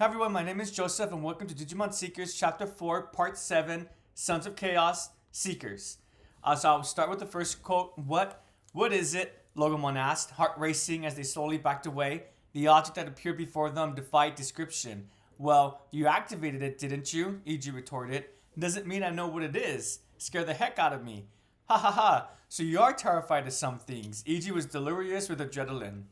Hi everyone, my name is Joseph and welcome to Digimon Seekers Chapter 4, Part 7, Sons of Chaos, Seekers. So I'll start with the first quote. What is it? Logomon asked, heart racing as they slowly backed away. The object that appeared before them defied description. Well, you activated it, didn't you? EG retorted. Doesn't mean I know what it is. Scare the heck out of me. Ha ha ha, so you are terrified of some things. EG was delirious with adrenaline.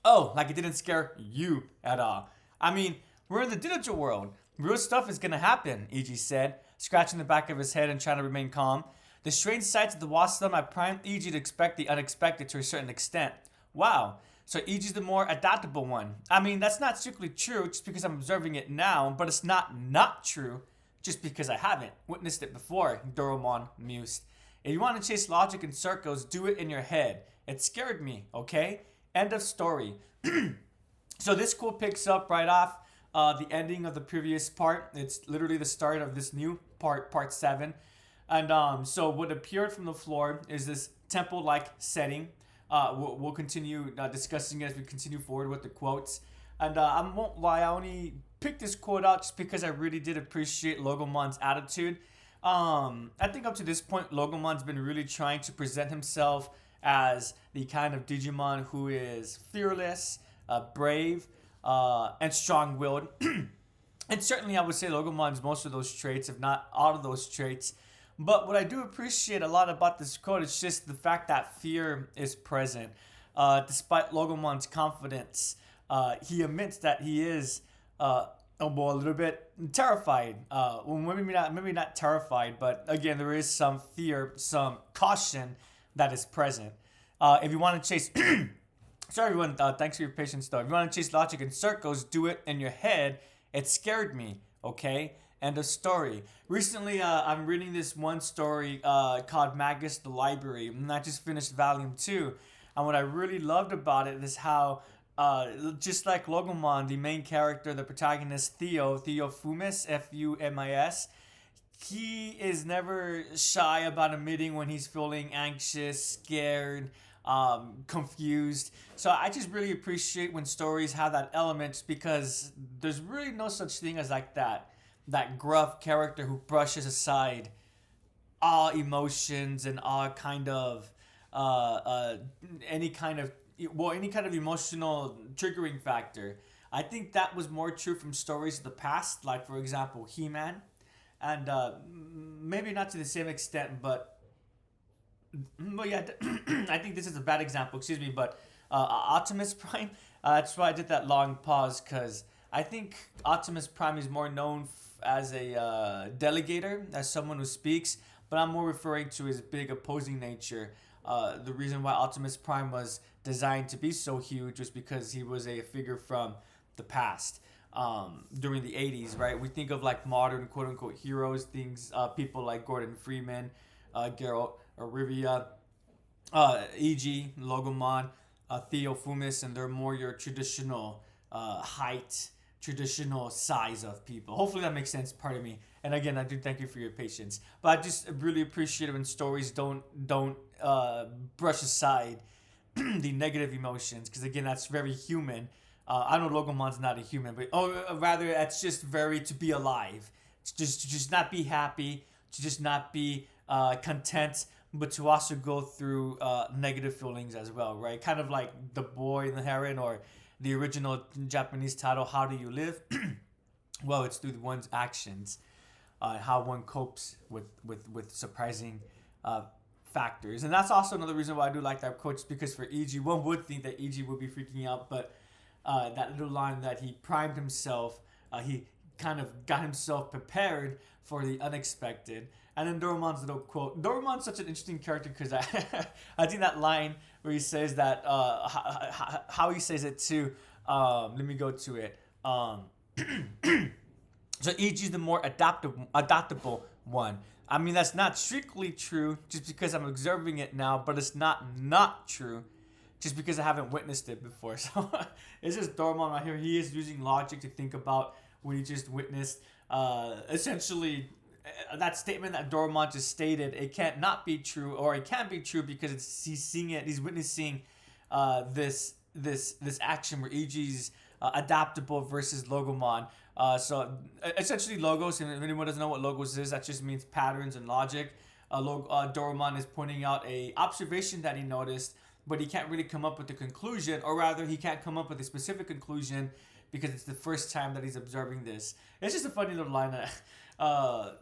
Oh, like it didn't scare you at all. I mean, we're in the digital world. Real stuff is gonna happen, EG said, scratching the back of his head and trying to remain calm. The strange sights of the Wassalam have primed EG to expect the unexpected to a certain extent. Wow, so EG's the more adaptable one. I mean, that's not strictly true just because I'm observing it now, but it's not true just because I haven't witnessed it before, Doromon mused. If you want to chase logic in circles, do it in your head. It scared me, okay? End of story. So this quote picks up right off the ending of the previous part. It's literally the start of this new part, part 7. And so what appeared from the floor is this temple-like setting. We'll continue discussing it as we continue forward with the quotes. And I won't lie, I only picked this quote out just because I really did appreciate Logomon's attitude. I think up to this point, Logomon's been really trying to present himself as the kind of Digimon who is fearless, brave, and strong-willed. And certainly I would say Logomon's most of those traits, if not all of those traits. But what I do appreciate a lot about this quote is just the fact that fear is present. Despite Logomon's confidence, he admits that he is a little bit terrified. Well, maybe not terrified, but again, there is some fear, some caution that is present. If you want to chase, sorry everyone, thanks for your patience though. If you want to chase logic in circles, do it in your head. It scared me, okay? End of story. Recently, I'm reading this one story called Magus the Library, and I just finished volume 2. And what I really loved about it is how just like Logomon, the main character, the protagonist Theo Fumis, Fumis, he is never shy about admitting when he's feeling anxious, scared, confused. So I just really appreciate when stories have that element because there's really no such thing as like that gruff character who brushes aside all emotions and all kind of any kind of emotional triggering factor. I think that was more true from stories of the past, like for example He-Man, and maybe not to the same extent, but yeah, I think this is a bad example. Excuse me, but Optimus Prime. That's why I did that long pause because I think Optimus Prime is more known as a delegator, as someone who speaks, but I'm more referring to his big opposing nature. The reason why Optimus Prime was designed to be so huge was because he was a figure from the past. During the 80s, right? We think of like modern quote unquote heroes, things, people like Gordon Freeman, Geralt, Rivia, E.G., Logomon, Theo Fumis, and they're more your traditional height, traditional size of people. Hopefully that makes sense, pardon me. And again, I do thank you for your patience. But I just really appreciate it when stories don't brush aside the negative emotions, because again, that's very human. I know Logomon's not a human, but rather that's just very to be alive, to just not be happy, to just not be content, but to also go through negative feelings as well, right? Kind of like The Boy and the Heron, or the original Japanese title, How Do You Live? Well, it's through one's actions, how one copes with surprising factors. And that's also another reason why I do like that quote, just because for EG, one would think that EG would be freaking out, but that little line that he primed himself, he kind of got himself prepared for the unexpected. And then Doromon's little quote. Doromon's such an interesting character because I think that line where he says that, how he says it too. Let me go to it. So EG's the more adaptable one. I mean, that's not strictly true just because I'm observing it now, but it's not true just because I haven't witnessed it before. So it's just Doromon right here. He is using logic to think about what he just witnessed. Essentially, that statement that Doromon just stated, it can't not be true, or it can be true because he's seeing it. He's witnessing this action where EG's adaptable versus Logomon. Essentially logos, and if anyone doesn't know what logos is, that just means patterns and logic. Doromon is pointing out a observation that he noticed, but he can't really come up with a conclusion, or rather, he can't come up with a specific conclusion because it's the first time that he's observing this. It's just a funny little line. I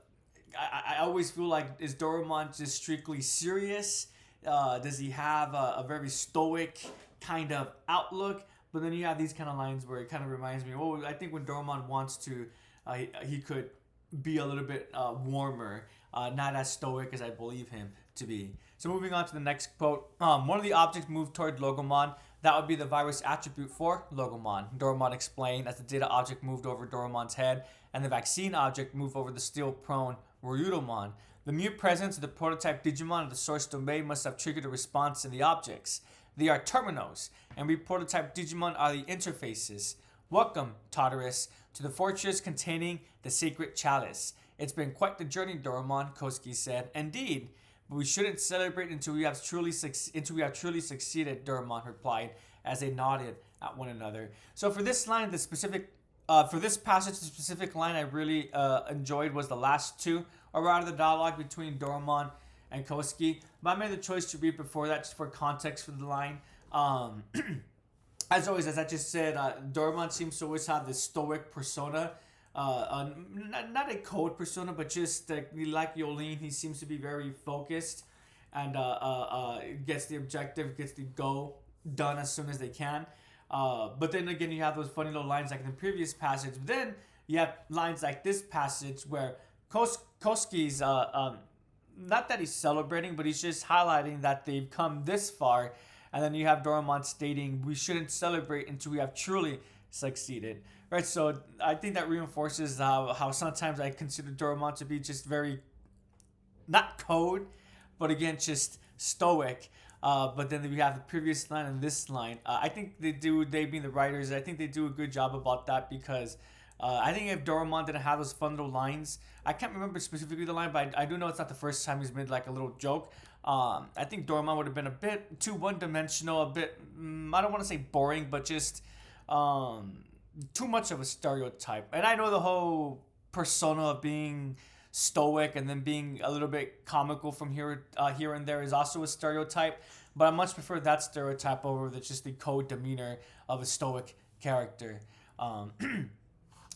always feel like, is Doromon just strictly serious? Does he have a very stoic kind of outlook? But then you have these kind of lines where it kind of reminds me, oh, I think when Doromon wants to, he could be a little bit warmer, not as stoic as I believe him to be. So moving on to the next quote. One of the objects moved toward Logomon. That would be the virus attribute for Logomon. Doromon explained as the data object moved over Doromon's head and the vaccine object moved over the steel-prone Ryudomon. The mere presence of the prototype Digimon of the source domain must have triggered a response in the objects. They are terminals, and we prototype Digimon are the interfaces. Welcome, Tartarus, to the fortress containing the sacred chalice. It's been quite the journey, Doromon, Kosuke said. Indeed, but we shouldn't celebrate until we have truly succeeded, Doromon replied as they nodded at one another. So for this line, for this passage, the specific line I really enjoyed was the last two, or rather the dialogue between Doromon and Kosuke. But I made the choice to read before that just for context for the line. As always, as I just said, Doromon seems to always have this stoic persona. Not a cold persona, but just like Yolene, he seems to be very focused and gets the objective, gets the goal done as soon as they can. But then again, you have those funny little lines like in the previous passage. But then you have lines like this passage where Kosuke's, not that he's celebrating, but he's just highlighting that they've come this far. And then you have Doromon stating, we shouldn't celebrate until we have truly succeeded. Right, so I think that reinforces how sometimes I consider Doromon to be just very, not cold, but again, just stoic. But then we have the previous line and this line. I think they being the writers, I think they do a good job about that because I think if Doromon didn't have those fun little lines, I can't remember specifically the line, but I do know it's not the first time he's made like a little joke. I think Doromon would have been a bit too one-dimensional, a bit, I don't want to say boring, but just too much of a stereotype. And I know the whole persona of being stoic and then being a little bit comical from here and there is also a stereotype, but I much prefer that stereotype over just the cold demeanor of a stoic character.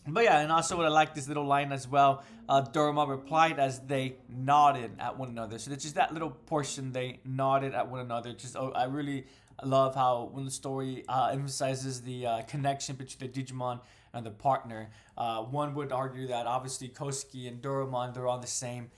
But yeah, and also what I like this little line as well. Doromon replied as they nodded at one another. So it's just that little portion, they nodded at one another. I really love how when the story emphasizes the connection between the Digimon and the partner. One would argue that obviously Kosuke and Doromon, they're on the same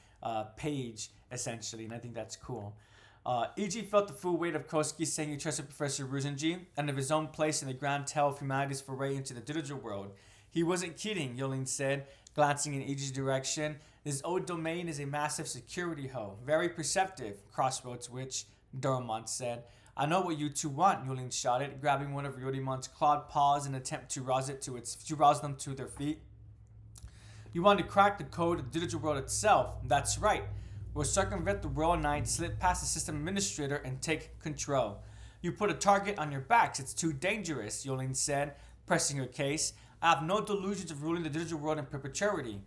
page essentially, and I think that's cool. Iji felt the full weight of Kosuke saying he trusted Professor Ruzenji and of his own place in the grand tale of humanity's foray into the digital world. He wasn't kidding, Yolene said, glancing in Iji's direction. This old domain is a massive security hole, very perceptive, Crossroads Witch, Doromon said. I know what you two want, Yolene shouted, grabbing one of Ryodimon's clawed paws in an attempt to rouse them to their feet. You want to crack the code of the digital world itself. That's right. We'll circumvent the World Knight, slip past the system administrator, and take control. You put a target on your backs. It's too dangerous, Yolene said, pressing her case. I have no delusions of ruling the digital world in perpetuity.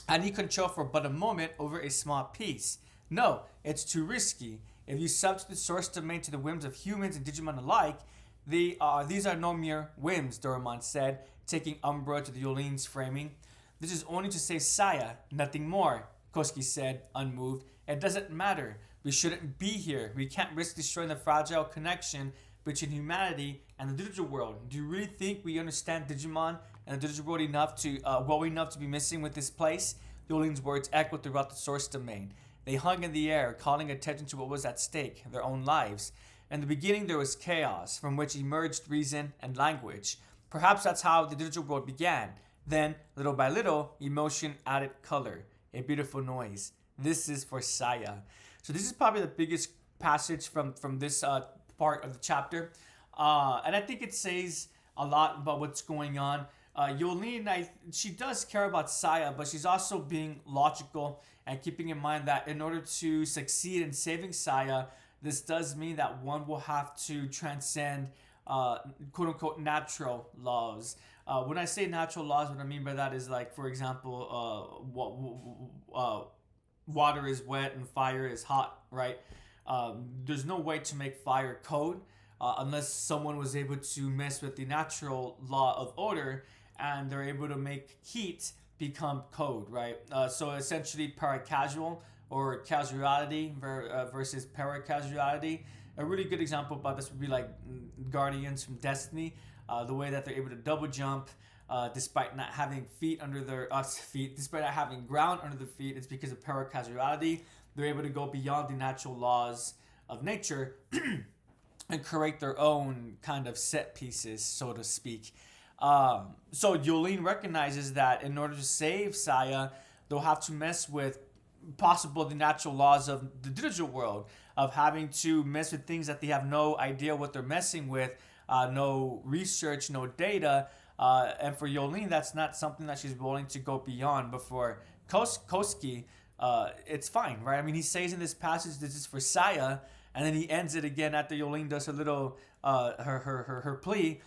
I need control for but a moment over a small piece. No, it's too risky. If you substitute the source domain to the whims of humans and Digimon alike, these are no mere whims, Doromon said, taking umbrage to the Yolene's framing. This is only to save Saya, nothing more, Kosuke said, unmoved. It doesn't matter. We shouldn't be here. We can't risk destroying the fragile connection between humanity and the digital world. Do you really think we understand Digimon and the digital world enough to be missing with this place? Yolene's words echoed throughout the source domain. They hung in the air, calling attention to what was at stake, their own lives. In the beginning, there was chaos, from which emerged reason and language. Perhaps that's how the digital world began. Then, little by little, emotion added color. A beautiful noise. This is for Saya. So this is probably the biggest passage from this part of the chapter. And I think it says a lot about what's going on. Yolene, she does care about Saya, but she's also being logical and keeping in mind that in order to succeed in saving Saya, this does mean that one will have to transcend quote unquote natural laws. When I say natural laws, what I mean by that is like, for example, water is wet and fire is hot, right? There's no way to make fire code unless someone was able to mess with the natural law of order and they're able to make heat become code, right? So essentially, paracasual or casuality versus paracasuality. A really good example about this would be like Guardians from Destiny, the way that they're able to double jump despite not having feet under their feet, despite not having ground under their feet. It's because of paracasuality. They're able to go beyond the natural laws of nature and create their own kind of set pieces, so to speak. So Yolene recognizes that in order to save Saya, they'll have to mess with possible the natural laws of the digital world, of having to mess with things that they have no idea what they're messing with, no research, no data. And for Yolene, that's not something that she's willing to go beyond. But for Koski, it's fine, right? I mean, he says in this passage, this is for Saya, and then he ends it again after Yolene does a little her plea.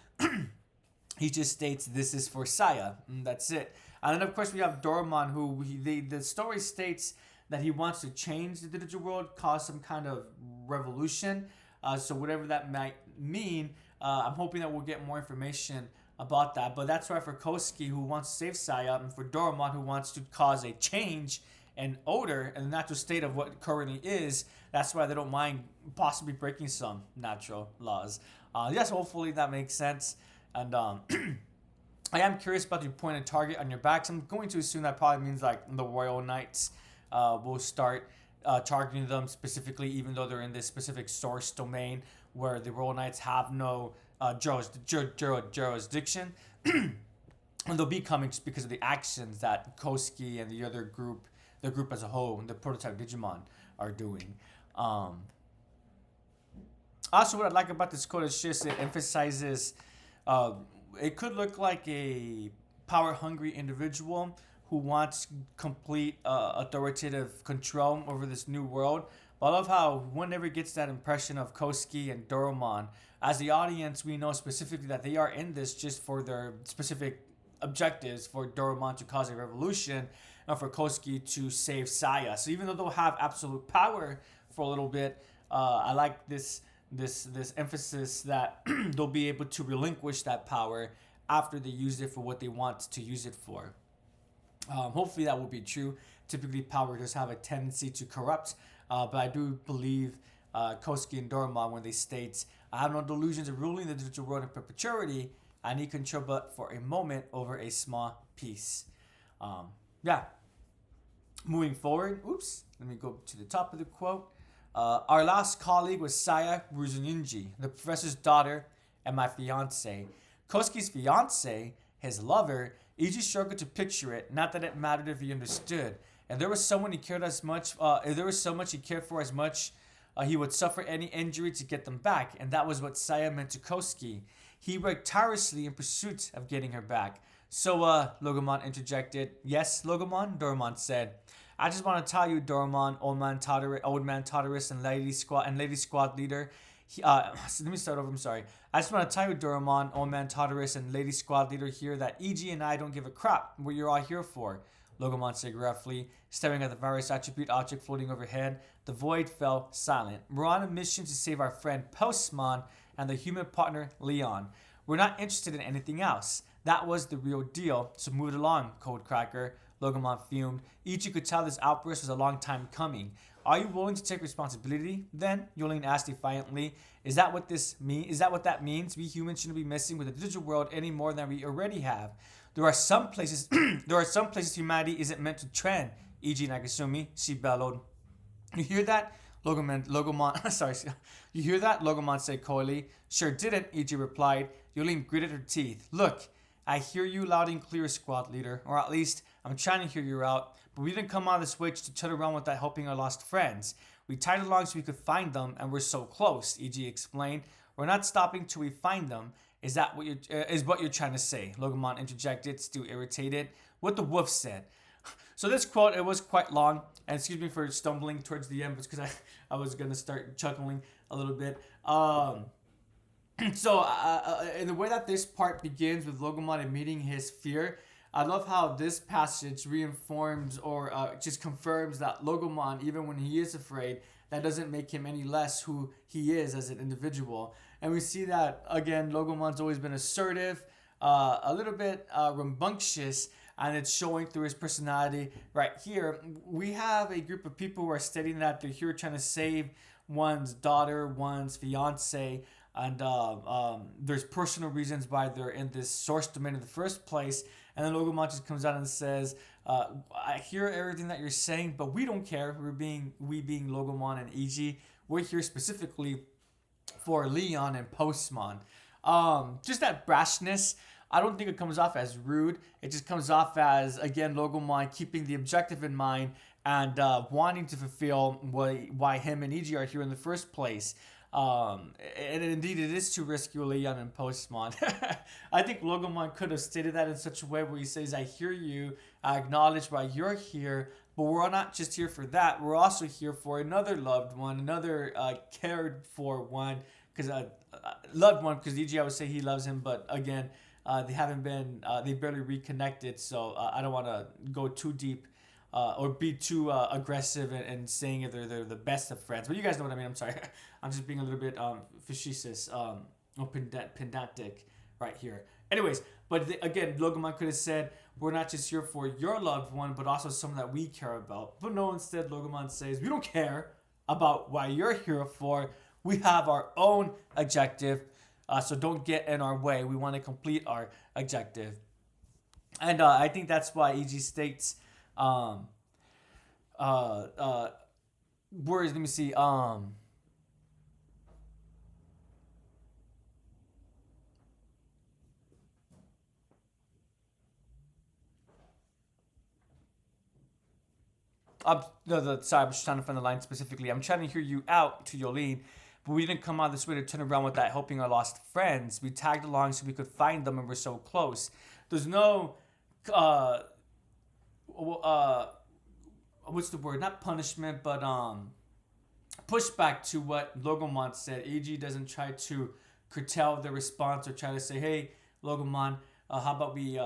He just states this is for Saya, and that's it. And then of course we have Doraemon, who the story states that he wants to change the digital world, cause some kind of revolution. So whatever that might mean, I'm hoping that we'll get more information about that. But that's why for Koski, who wants to save Saya, and for Doraemon, who wants to cause a change in order and the natural state of what currently is, that's why they don't mind possibly breaking some natural laws. Yes, hopefully that makes sense. And I am curious about the pointed target on your backs. I'm going to assume that probably means like the Royal Knights will start targeting them specifically, even though they're in this specific source domain where the Royal Knights have no jurisdiction. And they'll be coming just because of the actions that Koski and the other group, the group as a whole, and the prototype Digimon are doing. Also, what I like about this quote is just it emphasizes it could look like a power-hungry individual who wants complete authoritative control over this new world. But I love how one never gets that impression of Koski and Doraemon. As the audience, we know specifically that they are in this just for their specific objectives, for Doraemon to cause a revolution and for Koski to save Saya. So even though they'll have absolute power for a little bit, I like this emphasis that they'll be able to relinquish that power after they use it for what they want to use it for. Hopefully that will be true. Typically power does have a tendency to corrupt, but I do believe Koski and Doraemon when they state, I have no delusions of ruling the digital world in perpetuity. I need control but for a moment over a small piece. Moving forward, let me go to the top of the quote. Our last colleague was Saya Ruzunji, the professor's daughter and my fiance. Koski's fiance, his lover, Iji struggled to picture it, not that it mattered if he understood. And there was someone he cared as much, there was so much he cared for as much, he would suffer any injury to get them back, and that was what Saya meant to Koski. He worked tirelessly in pursuit of getting her back. So, Logomon interjected. Yes, Logomon, Doraemon said. I just want to tell you, Doraemon, Old Man Tartarus, and Lady Squad Leader. Let me start over. I'm sorry. I just want to tell you, Doraemon, Old Man Tartarus, and Lady Squad Leader here that EG and I don't give a crap what you're all here for. Logomon said gruffly, staring at the virus attribute object floating overhead. The void fell silent. We're on a mission to save our friend Postmon and the human partner Leon. We're not interested in anything else. That was the real deal. So move it along, Codecracker. Logomon fumed. Ichi could tell this outburst was a long time coming. Are you willing to take responsibility, then? Yolene asked defiantly. Is that what that means? We humans shouldn't be messing with the digital world any more than we already have. There are some places humanity isn't meant to tread, E.G. Nagasumi, she bellowed. You hear that? Logomon, sorry. You hear that? Logomon said coyly. Sure didn't, E.G. replied. Yolene gritted her teeth. Look, I hear you loud and clear, squad leader. Or at least, I'm trying to hear you out. But we didn't come out of the switch to turn around without helping our lost friends. We tied along so we could find them, and we're so close, E.G. explained. We're not stopping till we find them. Is what you're trying to say? Logomon interjected, still irritated. What the wolf said. So this quote, it was quite long, and excuse me for stumbling towards the end, but it's because I was gonna start chuckling a little bit. So in the way that this part begins with Logomon admitting his fear, I love how this passage reinforms or just confirms that Logomon, even when he is afraid, that doesn't make him any less who he is as an individual. And we see that again, Logomon's always been assertive, a little bit rambunctious, and it's showing through his personality right here. We have a group of people who are stating that they're here trying to save one's daughter, one's fiance, and there's personal reasons why they're in this source domain in the first place. And then Logomon just comes out and says, "I hear everything that you're saying, but we don't care. We being Logomon and EG, we're here specifically for Leon and Postmon." Just that brashness. I don't think it comes off as rude. It just comes off as, again, Logomon keeping the objective in mind and wanting to fulfill why him and EG are here in the first place. And indeed, it is to rescue Leon and Postmon. I think Logomon could have stated that in such a way where he says, "I hear you, I acknowledge why you're here, but we're not just here for that. We're also here for another loved one, another cared for one, because loved one. Because EG, I would say he loves him, but again, they haven't been, they barely reconnected. So I don't want to go too deep." Or be too aggressive and saying they're the best of friends. But you guys know what I mean. I'm sorry. I'm just being a little bit facetious or pedantic right here. Anyways, but again, Logomon could have said, "We're not just here for your loved one, but also someone that we care about." But no, instead, Logomon says, "We don't care about why you're here for. We have our own objective, so don't get in our way. We want to complete our objective." And I think that's why EG states, um words, let me see, sorry, I'm just trying to find the line specifically. "I'm trying to hear you out to Yolene, but we didn't come out this way to turn around without helping our lost friends. We tagged along so we could find them and we're so close." There's no uh what's the word? Not punishment, but pushback to what Logomon said. AG doesn't try to curtail the response or try to say, "Hey, Logomon, how about we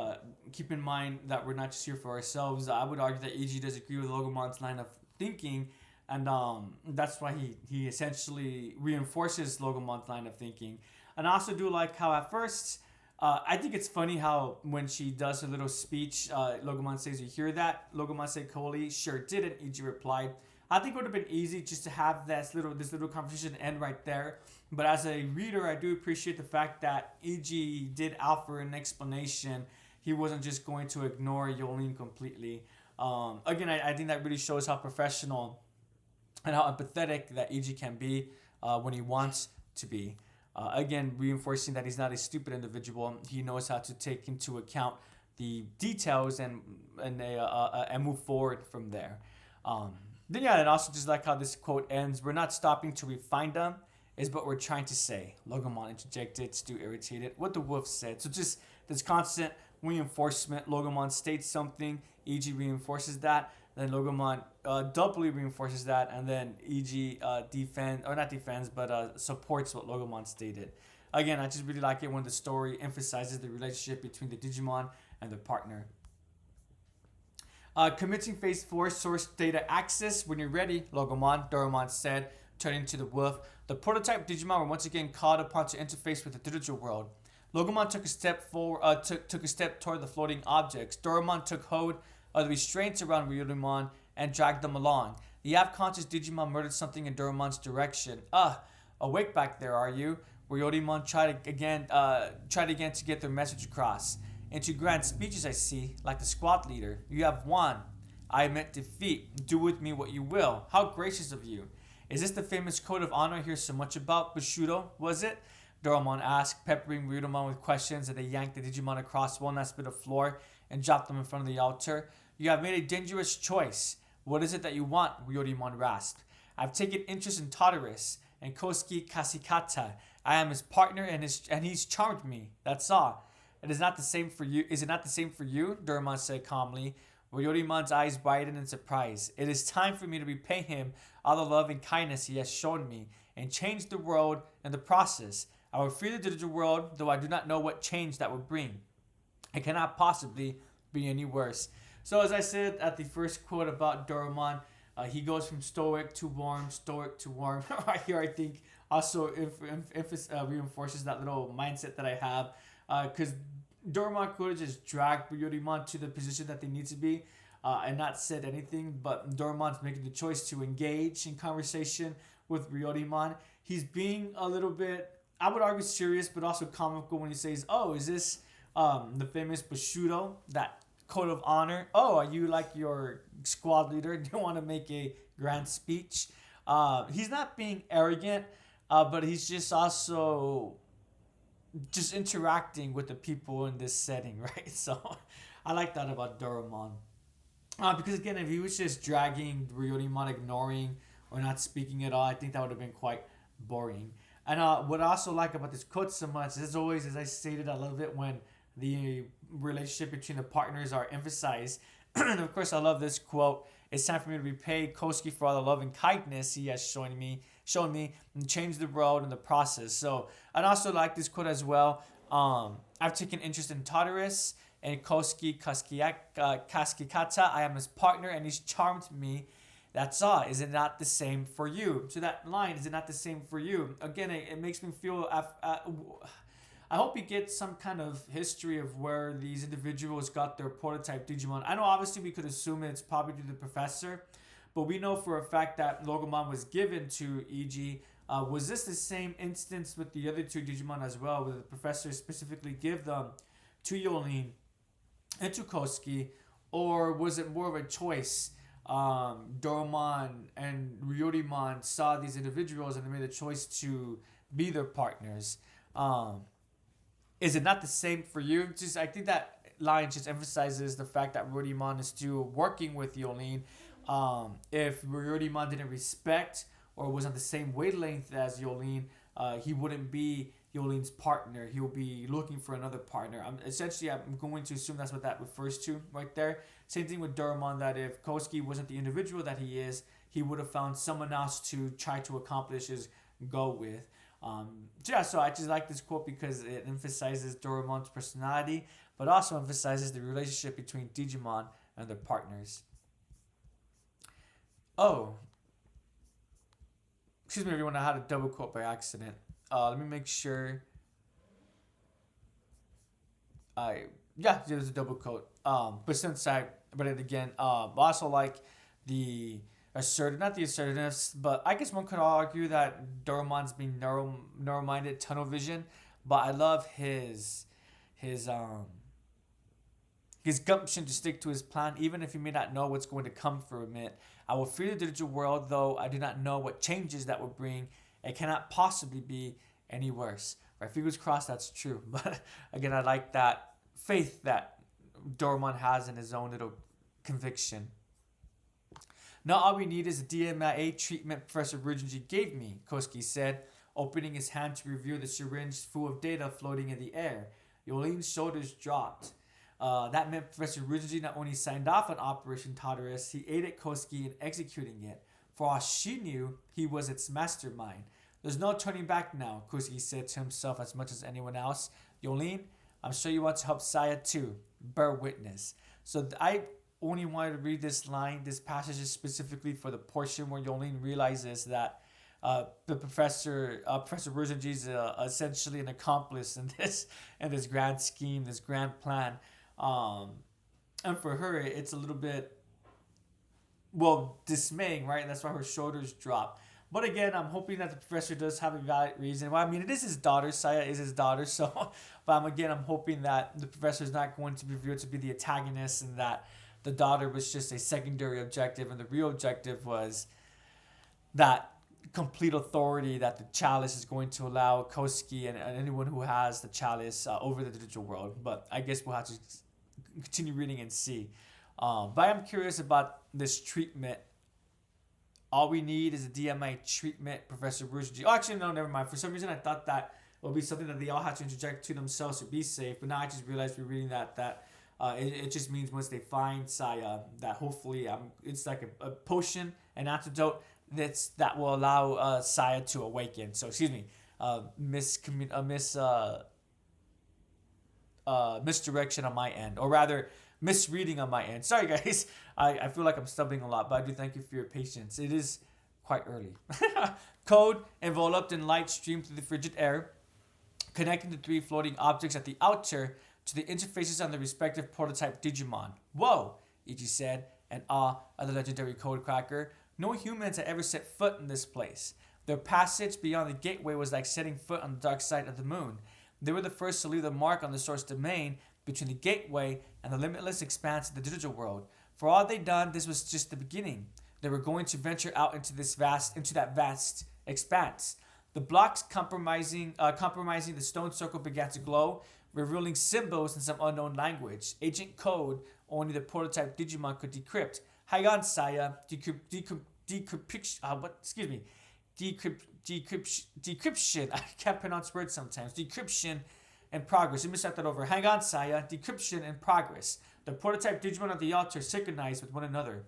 keep in mind that we're not just here for ourselves." I would argue that AG does agree with Logomon's line of thinking, and that's why he essentially reinforces Logomon's line of thinking. And I also do like how at first, I think it's funny how when she does her little speech, Logomon says, "You hear that?" Logomon said coldly, "Sure didn't." EG replied. I think it would have been easy just to have this little conversation end right there. But as a reader, I do appreciate the fact that EG did offer an explanation. He wasn't just going to ignore Yolene completely. Again, I think that really shows how professional and how empathetic that EG can be when he wants to be. Again, reinforcing that he's not a stupid individual. He knows how to take into account the details and move forward from there. Then yeah, and also just like how this quote ends, "We're not stopping to refine them, is what we're trying to say." Logomon interjected, still irritated. What the wolf said. So just this constant reinforcement. Logomon states something, EG reinforces that. Then Logomon doubly reinforces that, and then EG supports what Logomon stated. Again, I just really like it when the story emphasizes the relationship between the Digimon and their partner. Commencing phase 4, source data access. "When you're ready, Logomon," Doromon said, turning to the wolf. The prototype Digimon were once again called upon to interface with the digital world. Logomon took a step forward, took a step toward the floating objects. Doromon took hold of the restraints around Ryudomon and dragged them along. The half-conscious Digimon murdered something in Doromon's direction. Awake back there, are you?" Ryudomon tried again to get their message across. "Into grand speeches, I see, like the squad leader. You have won. I meant defeat. Do with me what you will. How gracious of you. Is this the famous code of honor I hear so much about? Bushido, was it?" Doromon asked, peppering Ryudomon with questions as they yanked the Digimon across one last bit of floor and dropped them in front of the altar. "You have made a dangerous choice. What is it that you want?" Ryudomon rasped. "I've taken interest in Tartarus and Kosuke Kasikata. I am his partner and he's charmed me. That's all. It is not the same for you. Is it not the same for you?" Doromon said calmly. Ryudomon's eyes brightened in surprise. "It is time for me to repay him all the love and kindness he has shown me and change the world in the process. I will free the digital world, though I do not know what change that will bring. It cannot possibly be any worse. So as I said at the first quote about Doraemon, he goes from stoic to warm. Right here, I think also reinforces that little mindset that I have, because Doraemon could have just dragged Ryodimon to the position that they need to be, and not said anything. But Doraemon's making the choice to engage in conversation with Ryodimon. He's being a little bit, I would argue, serious, but also comical when he says, "Oh, is this the famous Bushido, that code of honor? Oh, are you like your squad leader? Do you want to make a grand speech?" He's not being arrogant, but he's just also just interacting with the people in this setting, right? So I like that about Doraemon. Because again, if he was just dragging Ryodimon, ignoring or not speaking at all, I think that would have been quite boring. And what I also like about this quote so much, as always, as I stated, I love it when the relationship between the partners are emphasized. And of course, I love this quote. It's time for me to repay Kosuke for all the love and kindness he has shown me, and change the world in the process. So I'd also like this quote as well. I've taken interest in Tadaris and Kosuke Kaskikata. I am his partner, and he's charmed me. That's all. Is it not the same for you? So that line, is it not the same for you? Again, it makes me feel. I hope you get some kind of history of where these individuals got their prototype Digimon. I know obviously we could assume it's probably through the professor, but we know for a fact that Logomon was given to EG. Was this the same instance with the other two Digimon as well, where the professor specifically give them to Yolene and to Kosuke, or was it more of a choice? Doromon and Ryodimon saw these individuals and they made a choice to be their partners. Is it not the same for you? Just I think that line just emphasizes the fact that Ryodimon is still working with Yolene. If Ryodimon didn't respect or was on the same wavelength as Yolene, he wouldn't be Yolene's partner. He'll be looking for another partner. I'm going to assume that's what that refers to right there. Same thing with Doraemon, that if Kosuke wasn't the individual that he is, he would have found someone else to try to accomplish his goal with. So I just like this quote because it emphasizes Doraemon's personality, but also emphasizes the relationship between Digimon and their partners. Oh, excuse me, everyone. I had a double quote by accident. Let me make sure. There's a double quote. But since I read it again, I also like the not the assertiveness, but I guess one could argue that Doraemon's being narrow-minded, tunnel vision. But I love his gumption to stick to his plan, even if he may not know what's going to come from it. I will free the digital world, though I do not know what changes that will bring. It cannot possibly be any worse. Right? Fingers crossed that's true. But again, I like that faith that Doraemon has in his own little conviction. Now all we need is a DMA treatment Professor Urgenji gave me, Kosuke said, opening his hand to review the syringe full of data floating in the air. Yolene's shoulders dropped. That meant Professor Urgenji not only signed off on Operation Tartarus, he aided Kosuke in executing it. For all she knew, he was its mastermind. There's no turning back now, Kosuke said to himself as much as anyone else. Yolene, I'm sure you want to help Saya too. Bear witness. So I only wanted to read this passage specifically for the portion where Yolene realizes that the Professor Urgenji is essentially an accomplice in this grand scheme, this grand plan. And for her, it's a little bit, dismaying, right? That's why her shoulders drop. But again, I'm hoping that the professor does have a valid reason. Well, I mean, it is his daughter. Saya is his daughter. So, but I'm hoping that the professor is not going to be revealed to be the antagonist and that the daughter was just a secondary objective and the real objective was that complete authority that the chalice is going to allow Kosuke and anyone who has the chalice over the digital world. But I guess we'll have to continue reading and see. But I'm curious about this treatment. All we need is a DMA treatment, Professor Urgenji. Oh, actually, no, never mind. For some reason, I thought that it would be something that they all have to interject to themselves to be safe. But now I just realized we're reading that it just means once they find Saya, that hopefully it's like a potion, an antidote that will allow Saya to awaken. So, excuse me. misdirection on my end, or rather misreading on my end. Sorry, guys. I feel like I'm stumbling a lot, but I do thank you for your patience. It is quite early. Code enveloped in light streamed through the frigid air, connecting the three floating objects at the outer to the interfaces on the respective prototype Digimon. Whoa, Ichi said, in awe of the legendary code cracker. No humans had ever set foot in this place. Their passage beyond the gateway was like setting foot on the dark side of the moon. They were the first to leave the mark on the source domain between the gateway and the limitless expanse of the digital world. For all they'd done, this was just the beginning. They were going to venture out into that vast expanse. The blocks compromising the stone circle began to glow, revealing symbols in some unknown language. Ancient code only the prototype Digimon could decrypt. Hang Saya. Decryption. I can't pronounce words sometimes. Decryption in progress. Let me start that over. Hang on, Saya. Decryption in progress. The prototype Digimon at the altar synchronized with one another.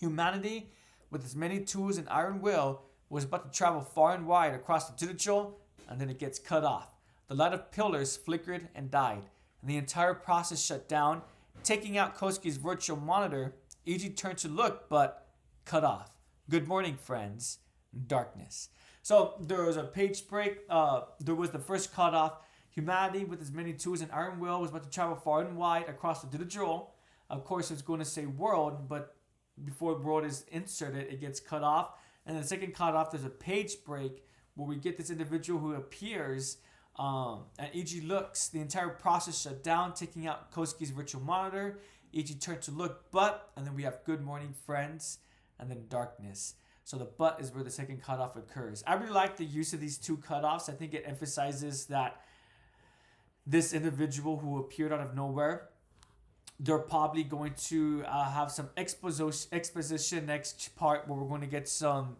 Humanity, with its many tools and iron will, was about to travel far and wide across the digital, and then it gets cut off. The light of pillars flickered and died, and the entire process shut down. Taking out Kosuke's virtual monitor, Ichi turned to look, but cut off. Good morning, friends. Darkness. So there was a page break. There was the first cutoff. Humanity, with as many tools and iron will, was about to travel far and wide across the digital. Of course, it's going to say world, but before world is inserted, it gets cut off. And then the second cutoff, there's a page break where we get this individual who appears, and Ichi looks. The entire process shut down, taking out Kosuke's virtual monitor. Ichi turned to look, but, and then we have good morning, friends, and then darkness. So the but is where the second cutoff occurs. I really like the use of these two cutoffs. I think it emphasizes that this individual who appeared out of nowhere, they're probably going to have some exposition next part where we're going to get some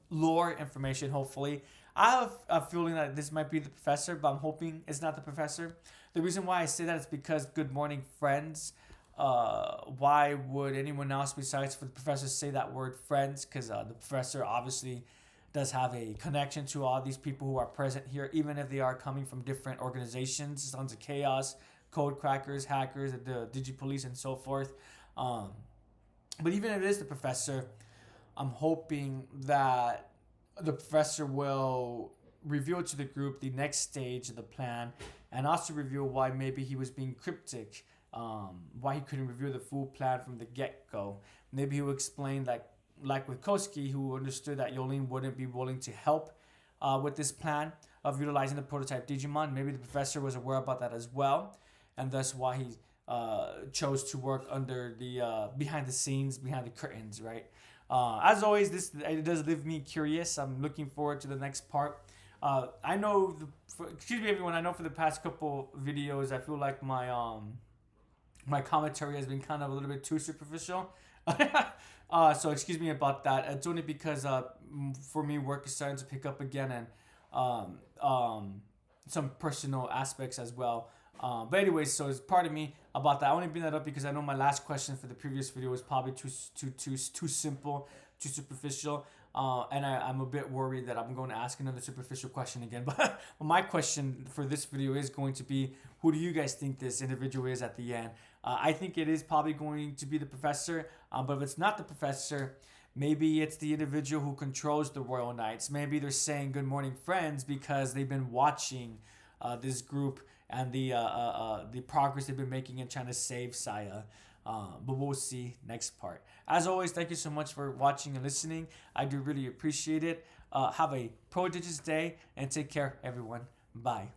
lore information, hopefully. I have a feeling that this might be the professor, but I'm hoping it's not the professor. The reason why I say that is because good morning, friends. Why would anyone else besides for the professor say that word friends? Because the professor obviously does have a connection to all these people who are present here, even if they are coming from different organizations, Sons of Chaos, Code Crackers, Hackers, the Digipolice, and so forth. But even if it is the professor, I'm hoping that the professor will reveal to the group the next stage of the plan, and also reveal why maybe he was being cryptic. Why he couldn't reveal the full plan from the get-go. Maybe he will explain, like with Kosuke, who understood that Yolene wouldn't be willing to help with this plan of utilizing the prototype Digimon. Maybe the professor was aware about that as well, and thus why he chose to work under the behind the scenes, behind the curtains, right? As always, it does leave me curious. I'm looking forward to the next part. I know, excuse me everyone, I know for the past couple videos, I feel like my commentary has been kind of a little bit too superficial. So excuse me about that. It's only because for me, work is starting to pick up again, and some personal aspects as well. But anyways, so it's part of me about that. I only bring that up because I know my last question for the previous video was probably too simple, too superficial. And I'm a bit worried that I'm going to ask another superficial question again. But my question for this video is going to be, who do you guys think this individual is at the end? I think it is probably going to be the professor. But if it's not the professor, maybe it's the individual who controls the Royal Knights. Maybe they're saying good morning, friends, because they've been watching this group and the progress they've been making in trying to save Saya. But we'll see next part. As always, thank you so much for watching and listening. I do really appreciate it. Have a prodigious day and take care, everyone. Bye.